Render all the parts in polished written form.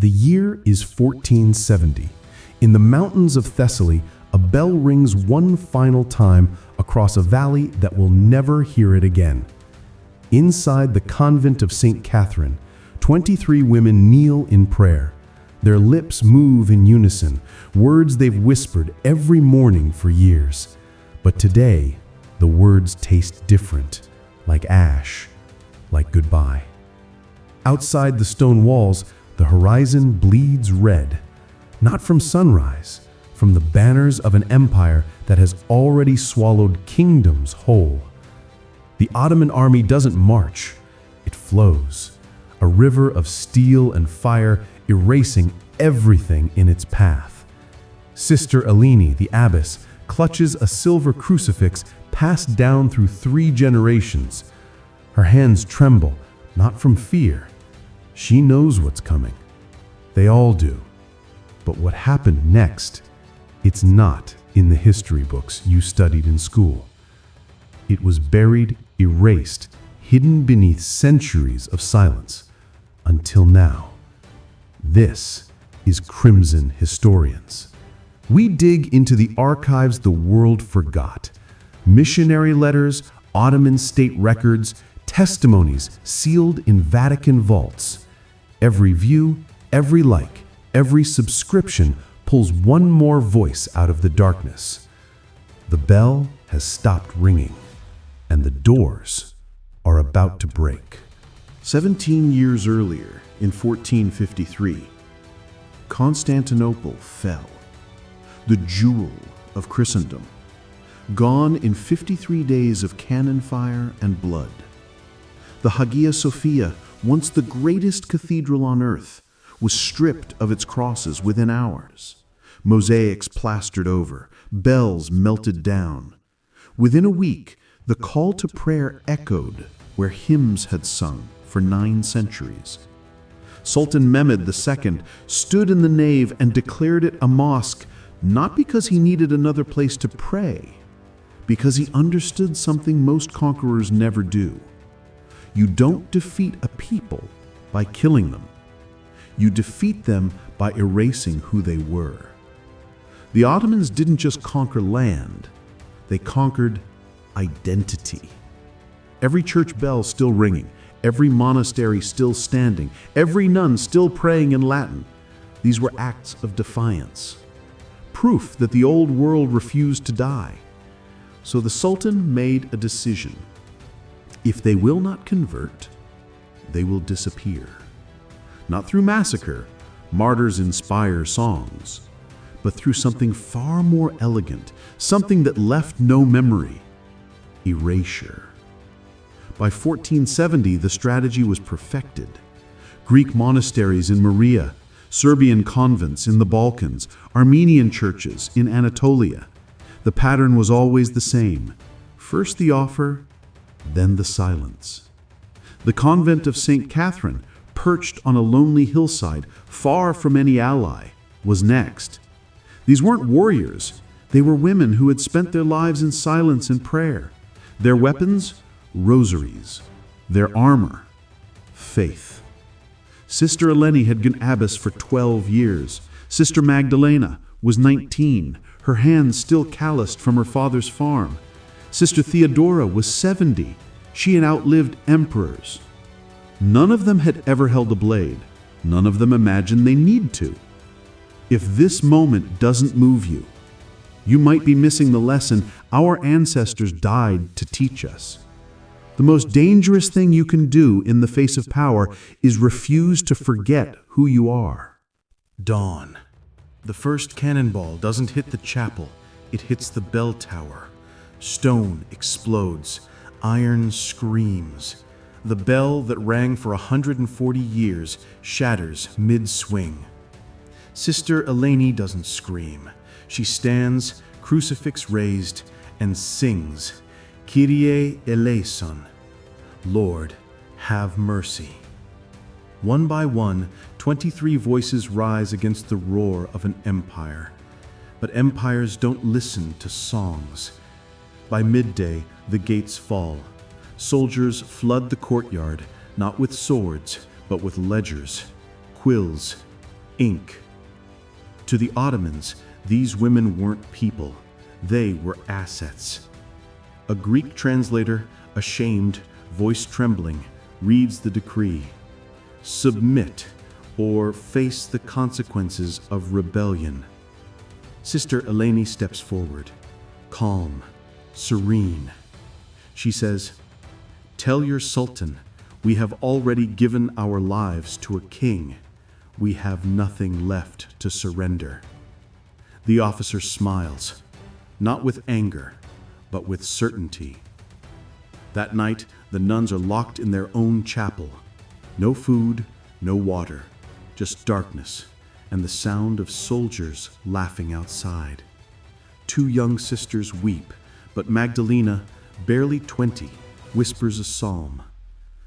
The year is 1470. In the mountains of Thessaly, a bell rings one final time across a valley that will never hear it again. Inside the Convent of St. Catherine, 23 women kneel in prayer. Their lips move in unison, words they've whispered every morning for years. But today, the words taste different, like ash, like goodbye. Outside the stone walls, the horizon bleeds red, not from sunrise, from the banners of an empire that has already swallowed kingdoms whole. The Ottoman army doesn't march, it flows, a river of steel and fire erasing everything in its path. Sister Eleni, the abbess, clutches a silver crucifix passed down through 3 generations. Her hands tremble, not from fear. She knows what's coming. They all do. But what happened next, it's not in the history books you studied in school. It was buried, erased, hidden beneath centuries of silence, until now. This is Crimson Historians. We dig into the archives the world forgot. Missionary letters, Ottoman state records, testimonies sealed in Vatican vaults. Every view, every like, every subscription pulls one more voice out of the darkness. The bell has stopped ringing, and the doors are about to break. 17 years earlier, in 1453, Constantinople fell, the jewel of Christendom, gone in 53 days of cannon fire and blood. The Hagia Sophia, once the greatest cathedral on earth, was stripped of its crosses within hours. Mosaics plastered over, bells melted down. Within a week, the call to prayer echoed where hymns had sung for 9 centuries. Sultan Mehmed II stood in the nave and declared it a mosque, not because he needed another place to pray, because he understood something most conquerors never do. You don't defeat a people by killing them. You defeat them by erasing who they were. The Ottomans didn't just conquer land, they conquered identity. Every church bell still ringing, every monastery still standing, every nun still praying in Latin. These were acts of defiance, proof that the old world refused to die. So the Sultan made a decision. If they will not convert, they will disappear. Not through massacre, martyrs inspire songs, but through something far more elegant, something that left no memory: erasure. By 1470, the strategy was perfected. Greek monasteries in Morea, Serbian convents in the Balkans, Armenian churches in Anatolia. The pattern was always the same. First the offer, then the silence. The Convent of St. Catherine, perched on a lonely hillside, far from any ally, was next. These weren't warriors. They were women who had spent their lives in silence and prayer. Their weapons, rosaries. Their armor, faith. Sister Eleni had been abbess for 12 years. Sister Magdalena was 19, her hands still calloused from her father's farm. Sister Theodora was 70. She had outlived emperors. None of them had ever held a blade. None of them imagined they need to. If this moment doesn't move you, you might be missing the lesson our ancestors died to teach us. The most dangerous thing you can do in the face of power is refuse to forget who you are. Dawn. The first cannonball doesn't hit the chapel, it hits the bell tower. Stone explodes, iron screams. The bell that rang for 140 years shatters mid-swing. Sister Eleni doesn't scream. She stands, crucifix raised, and sings, Kyrie eleison, Lord, have mercy. One by one, 23 voices rise against the roar of an empire. But empires don't listen to songs. By midday, the gates fall. Soldiers flood the courtyard, not with swords, but with ledgers, quills, ink. To the Ottomans, these women weren't people, they were assets. A Greek translator, ashamed, voice trembling, reads the decree. Submit, or face the consequences of rebellion. Sister Eleni steps forward, calm, serene. She says, "Tell your sultan, we have already given our lives to a king. We have nothing left to surrender." The officer smiles, not with anger, but with certainty. That night, the nuns are locked in their own chapel. No food, no water, just darkness and the sound of soldiers laughing outside. Two young sisters weep, but Magdalena, barely 20, whispers a psalm.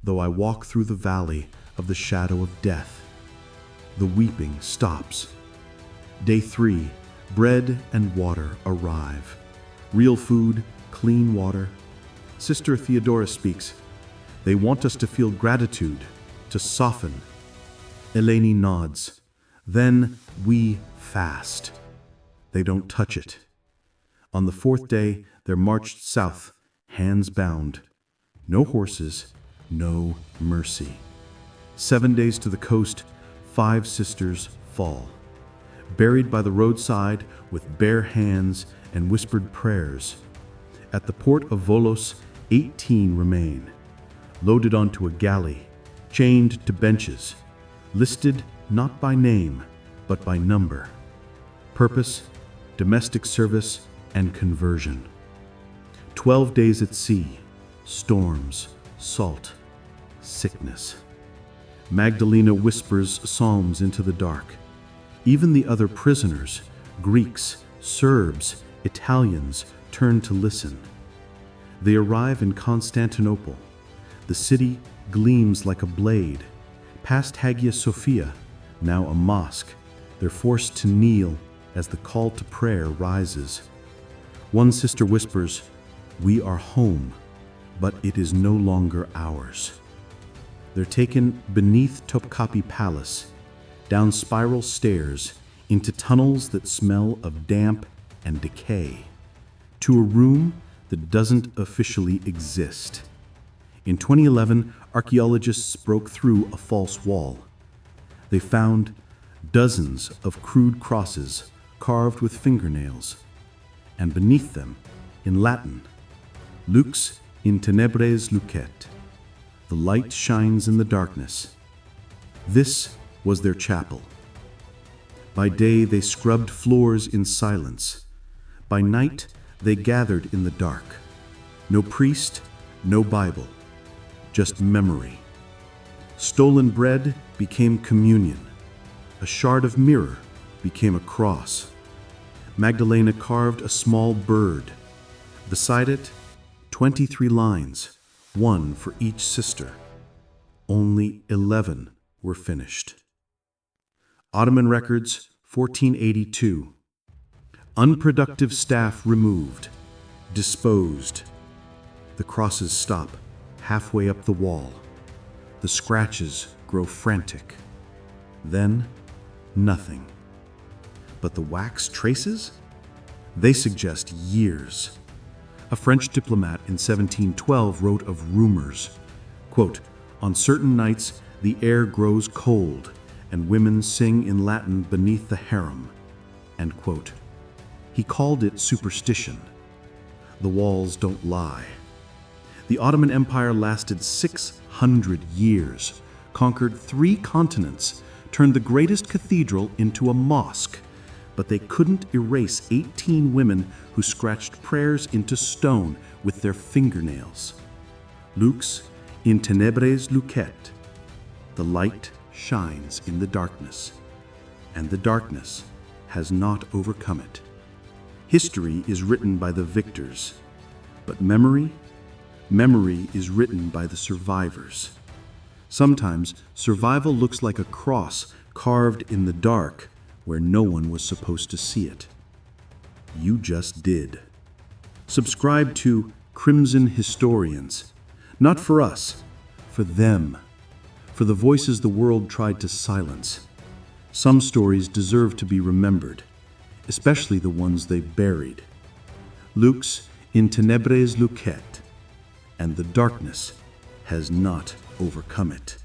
Though I walk through the valley of the shadow of death. The weeping stops. Day 3, bread and water arrive. Real food, clean water. Sister Theodora speaks. They want us to feel gratitude, to soften. Eleni nods. Then we fast. They don't touch it. On the 4th day, they're marched south, hands bound. No horses, no mercy. 7 days to the coast, 5 sisters fall. Buried by the roadside with bare hands and whispered prayers. At the port of Volos, 18 remain. Loaded onto a galley, chained to benches, listed not by name, but by number. Purpose, domestic service, and conversion. 12 days at sea, storms, salt, sickness. Magdalena whispers psalms into the dark. Even the other prisoners, Greeks, Serbs, Italians, turn to listen. They arrive in Constantinople. The city gleams like a blade. Past Hagia Sophia, now a mosque, they're forced to kneel as the call to prayer rises. One sister whispers, "We are home, but it is no longer ours." They're taken beneath Topkapi Palace, down spiral stairs, into tunnels that smell of damp and decay, to a room that doesn't officially exist. In 2011, archaeologists broke through a false wall. They found dozens of crude crosses carved with fingernails, and beneath them, in Latin, Lux in tenebres lucet. The light shines in the darkness. This was their chapel. By day they scrubbed floors in silence. By night they gathered in the dark. No priest, no Bible, just memory. Stolen bread became communion. A shard of mirror became a cross. Magdalena carved a small bird. Beside it, 23 lines, one for each sister. Only 11 were finished. Ottoman records, 1482. Unproductive staff removed, disposed. The crosses stop halfway up the wall. The scratches grow frantic. Then, nothing. But the wax traces? They suggest years. A French diplomat in 1712 wrote of rumors. Quote, "On certain nights the air grows cold, and women sing in Latin beneath the harem." End quote. He called it superstition. The walls don't lie. The Ottoman Empire lasted 600 years, conquered 3 continents, turned the greatest cathedral into a mosque, but they couldn't erase 18 women who scratched prayers into stone with their fingernails. Lux in tenebres lucet. The light shines in the darkness, and the darkness has not overcome it. History is written by the victors, but memory is written by the survivors. Sometimes survival looks like a cross carved in the dark where no one was supposed to see it. You just did. Subscribe to Crimson Historians, not for us, for them, for the voices the world tried to silence. Some stories deserve to be remembered, especially the ones they buried. Lux in tenebres lucet, and the darkness has not overcome it.